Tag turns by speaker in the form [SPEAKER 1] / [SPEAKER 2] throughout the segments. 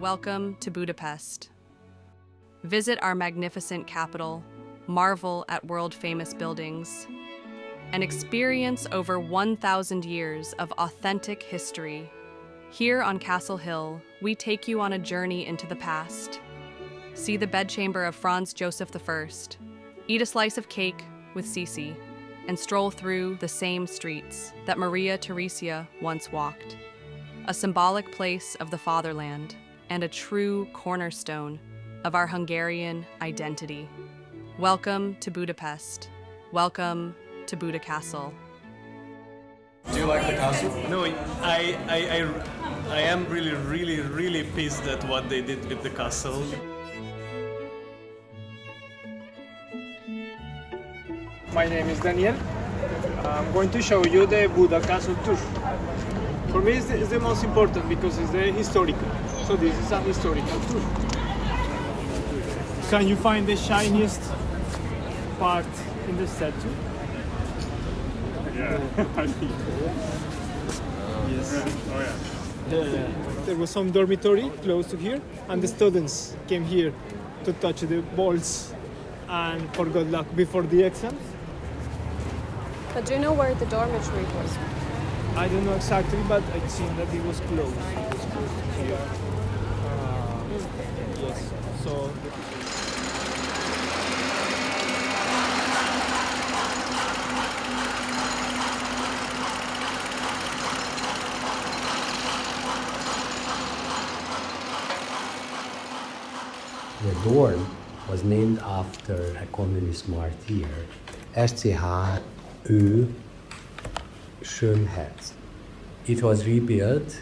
[SPEAKER 1] Welcome to Budapest. Visit our magnificent capital, marvel at world-famous buildings, and experience over 1,000 years of authentic history. Here on Castle Hill, we take you on a journey into the past. See the bedchamber of Franz Joseph I, eat a slice of cake with Sisi, and stroll through the same streets that Maria Theresia once walked. A symbolic place of the fatherland and a true cornerstone of our Hungarian identity. Welcome to Budapest. Welcome to Buda Castle.
[SPEAKER 2] Do you like the castle?
[SPEAKER 3] No, I am really pissed at what they did with the castle.
[SPEAKER 4] My name is Daniel. I'm going to show you the Buda Castle tour. For me, it's the most important because it's the historical. So this is a historical tour. Can you find the shiniest part in the statue?
[SPEAKER 5] Yeah.
[SPEAKER 4] Yes.
[SPEAKER 5] Oh yeah.
[SPEAKER 4] There was some dormitory close to here, and the students came here to touch the balls and for good luck before the exams.
[SPEAKER 6] But do you know where the dormitory was?
[SPEAKER 4] I don't know exactly, but it seemed that it was closed. It was closed here. Yes. So.
[SPEAKER 7] The dorm was named after a communist martyr, SCH Schönherz. It was rebuilt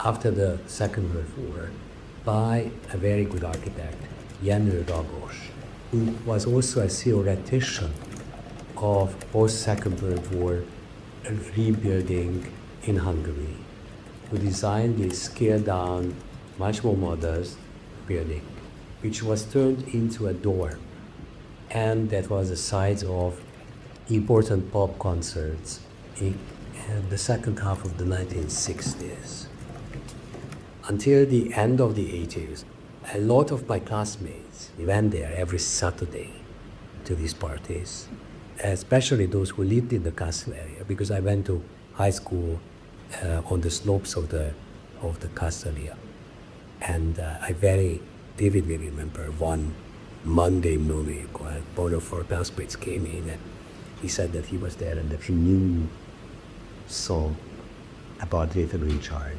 [SPEAKER 7] after the Second World War by a very good architect, Jenő Ragos, who was also a theoretician of post-Second World War rebuilding in Hungary, who designed this scaled-down, much more modest building, which was turned into a dorm, and that was the site of important pop concerts in the second half of the 1960s. Until the end of the 80s, a lot of my classmates went there every Saturday to these parties, especially those who lived in the castle area, because I went to high school on the slopes of the castle area. And I very vividly remember one Monday morning when Borkhardt Belspitz came in and he said that he was there and that he knew song about Little Richard.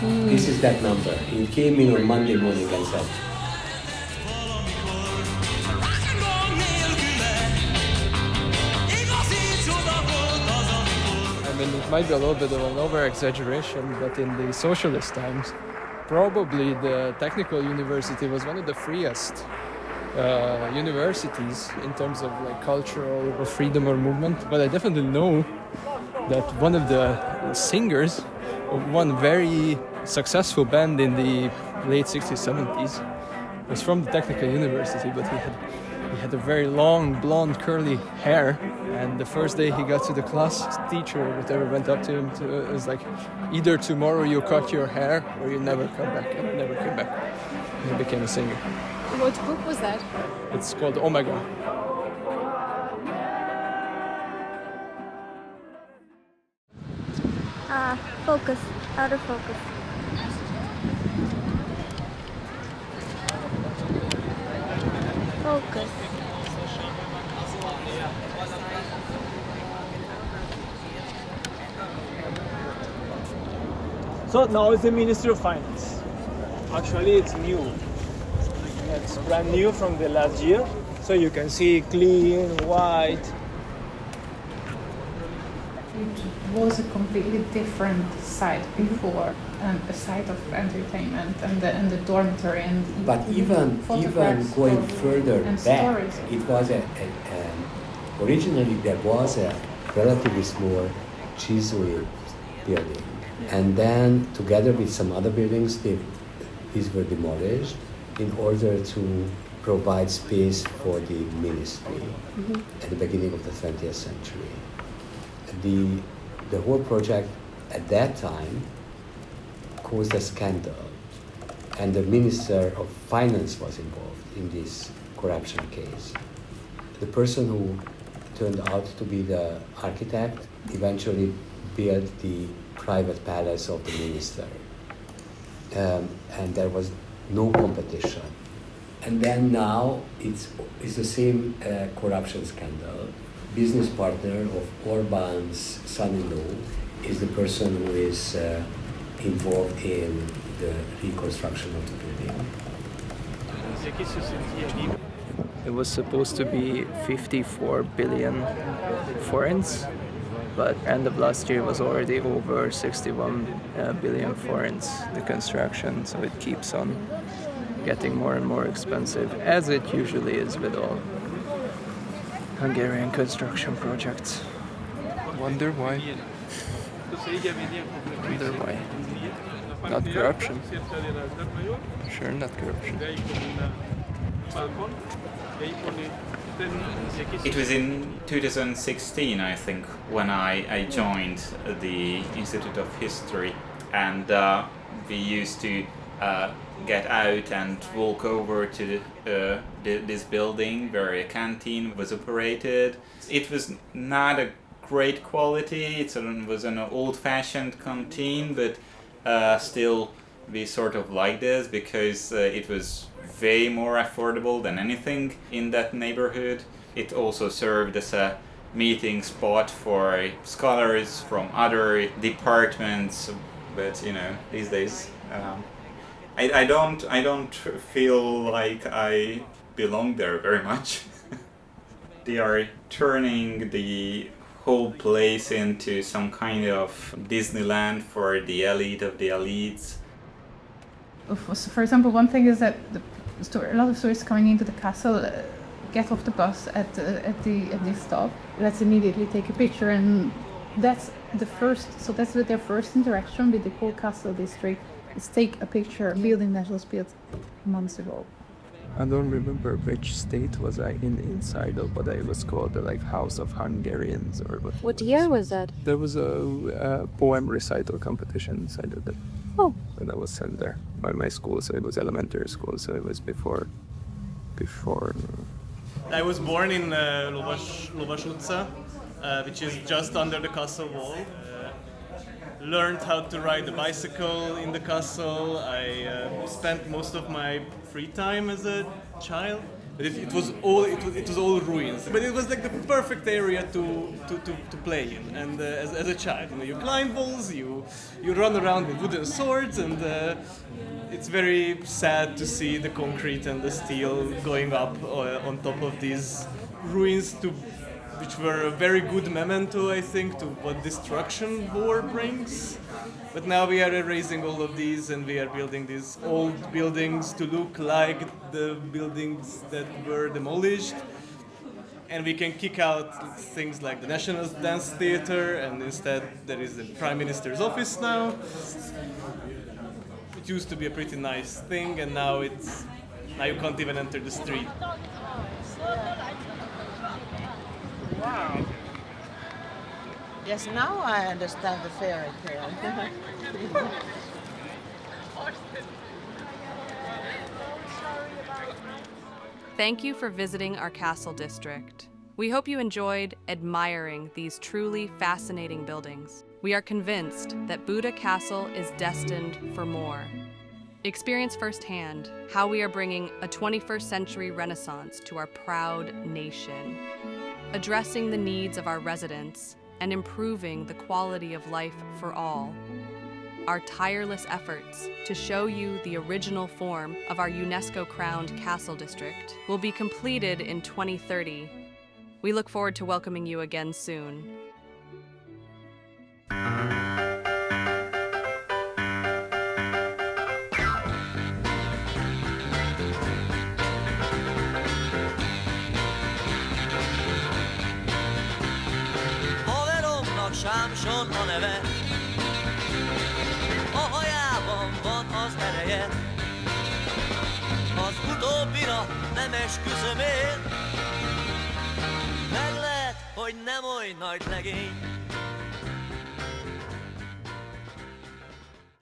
[SPEAKER 7] This is that number. He came in on Monday morning and said,
[SPEAKER 4] I mean, it might be a little bit of an over-exaggeration, but in the socialist times, probably the technical university was one of the freest universities in terms of like cultural or freedom or movement. But I definitely know that one of the singers of one very successful band in the late 60s, 70s was from the technical university, but he had a very long, blonde, curly hair. And the first day he got to the class, his teacher or whatever went up to him. It was like, either tomorrow you cut your hair or you never come back. And he never came back. And he became a singer.
[SPEAKER 6] What book was that?
[SPEAKER 4] It's called Omega.
[SPEAKER 8] Focus. Out of focus. Focus.
[SPEAKER 4] So now it's the Ministry of Finance. Actually, it's new. It's brand new from the last year. So you can see clean, white.
[SPEAKER 9] It was a completely different site before, and a site of entertainment and the dormitory and
[SPEAKER 7] but even going further back,
[SPEAKER 9] stories.
[SPEAKER 7] it was originally there was a relatively small Jesuit building, and then together with some other buildings, these were demolished in order to provide space for the ministry at the beginning of the 20th century. The whole project at that time caused a scandal, and the Minister of Finance was involved in this corruption case. The person who turned out to be the architect eventually built the private palace of the minister. And there was no competition. And then now it's the same corruption scandal. Business partner of Orbán's son-in-law is the person who is involved in the reconstruction of the building.
[SPEAKER 4] It was supposed to be 54 billion forints, but end of last year was already over 61 billion forints, the construction, so it keeps on getting more and more expensive, as it usually is with all Hungarian construction projects. Wonder why? Wonder why? Not corruption. Sure, not corruption.
[SPEAKER 10] It was in 2016, I think, when I joined the Institute of History, and we used to get out and walk over to this building where a canteen was operated. It was not a great quality, it was an old-fashioned canteen, but still we sort of liked this because it was way more affordable than anything in that neighborhood. It also served as a meeting spot for scholars from other departments, but these days I don't feel like I belong there very much. They are turning the whole place into some kind of Disneyland for the elite of the elites.
[SPEAKER 9] For example, one thing is that a lot of tourists coming into the castle get off the bus at the stop. Let's immediately take a picture, and that's their first interaction with the whole castle district. Is take a picture. Building that was built months ago.
[SPEAKER 4] I don't remember which state was I in inside of, but it was called the House of Hungarians or what.
[SPEAKER 6] What year was that?
[SPEAKER 4] There was a poem recital competition inside of that.
[SPEAKER 6] Oh.
[SPEAKER 4] And I was sent there by my school, so it was elementary school, so it was before.
[SPEAKER 3] I was born in Lovas utca, which is just under the castle wall. Learned how to ride a bicycle in the castle. I spent most of my free time as a child. But it was all ruins. But it was like the perfect area to play in. And as a child, you climb walls, you run around with wooden swords, and it's very sad to see the concrete and the steel going up on top of these ruins, which were a very good memento, I think, to what destruction war brings. But now we are erasing all of these, and we are building these old buildings to look like the buildings that were demolished. And we can kick out things like the National Dance Theatre, and instead there is the Prime Minister's office now. It used to be a pretty nice thing, and now you can't even enter the street.
[SPEAKER 11] Wow. Yes, now I understand the fairy tale.
[SPEAKER 1] Thank you for visiting our castle district. We hope you enjoyed admiring these truly fascinating buildings. We are convinced that Buda Castle is destined for more. Experience firsthand how we are bringing a 21st century renaissance to our proud nation, addressing the needs of our residents and improving the quality of life for all. Our tireless efforts to show you the original form of our UNESCO-crowned castle district will be completed in 2030. We look forward to welcoming you again soon.
[SPEAKER 12] Sámson a neve, a hajában van az ereje, az utóbbira nem esküszöm én, meg lehet, hogy nem oly nagy legény.